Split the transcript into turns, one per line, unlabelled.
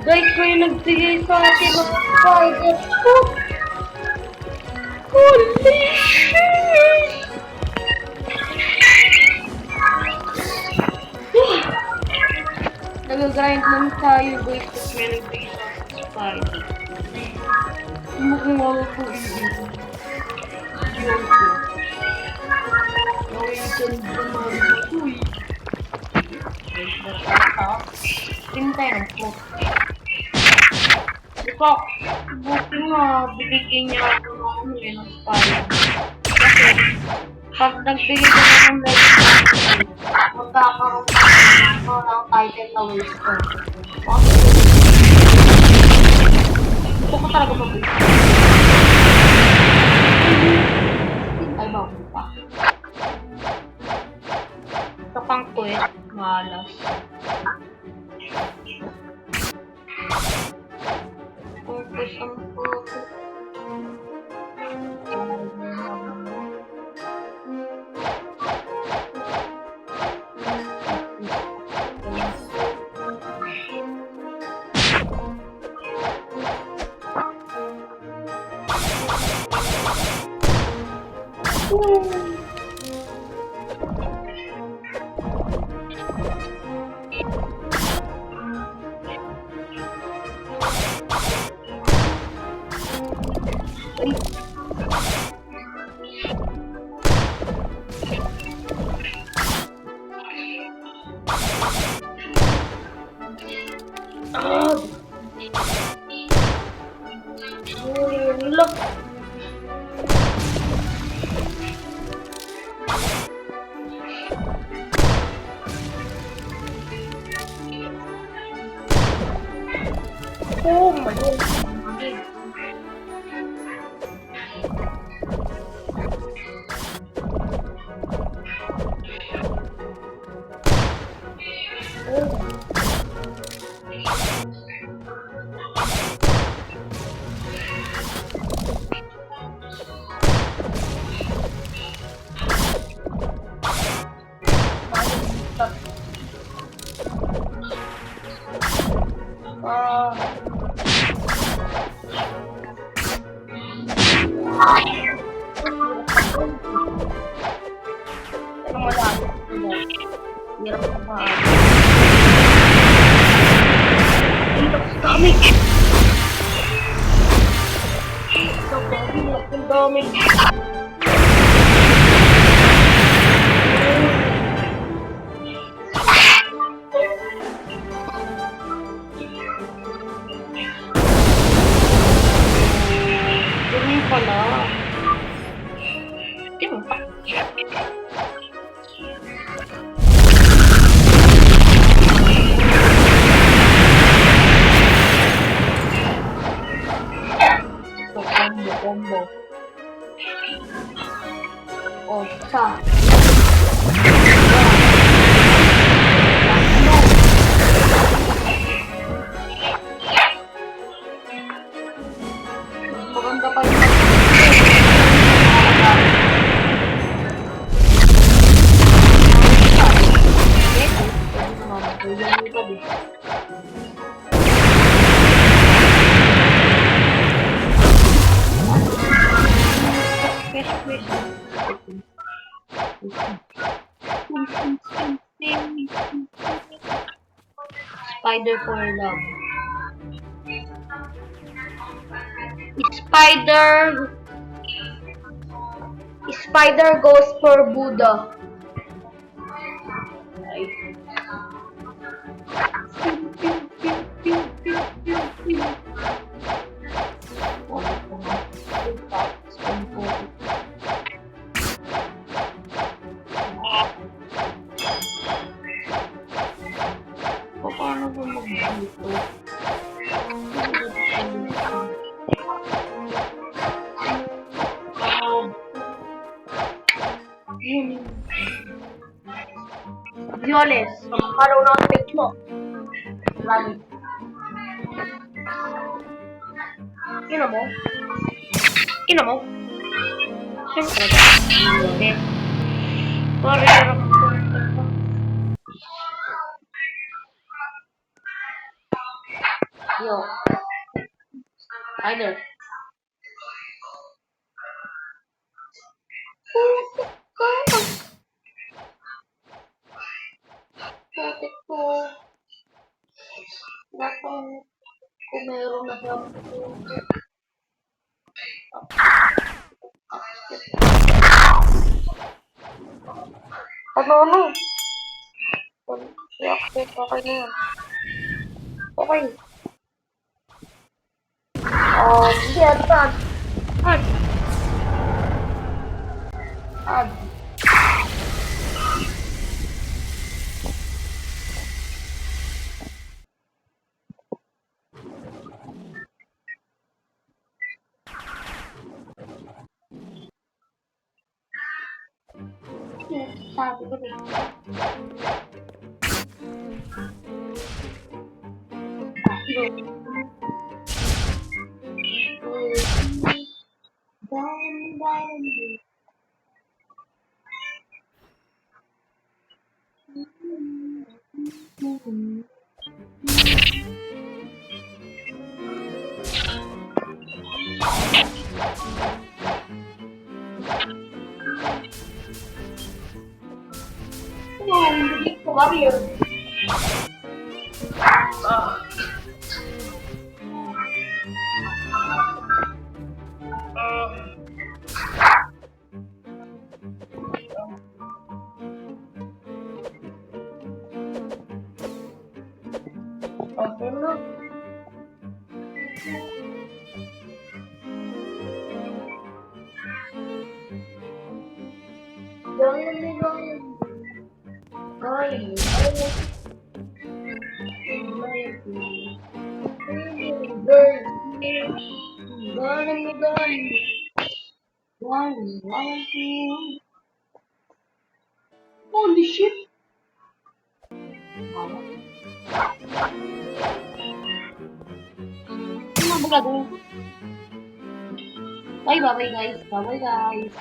Guys, may nagbigay sa atin ng spider. Oh! Holy shit! Nag-grind lang tayo guys kasi may nagbigay sa atin ng spider. Mukhang ako po yun. Yun po. Okay, ganda mag-uy. Guys, basta. Pintay ng po. Ikaw, buti nga, binigyan niya ako ng spider. Kasi, pag nagbigay ko ng legendary, magkakaroon ko ng title na waster. Gusto ko talaga mabili. Ay, bago pa. Ito pang quest, malas. Focus ang focus. Look. Oh my God. Hirap na pa. Dami! Ang dami! Dami pala. Combo. Oh, sa. Maganda pa yun. Spider for love. Spider goes for Buddha. Paano ba mag-dito? Violes, magkakaroon ng take mo. Lagi. Ino mo? Ino mo? Siyempre. Sorry, pero Yo. Hi there. Putik ko. Putik ko. Nakang kung meron na siyang putik. Ano? Okay na yan. Okay. Hindi, add. Add. Add. Sabi ko din. Hindi ko barrier. Okay na. Holy shit! Ano ba gagawin ko? Bye guys. Bye guys.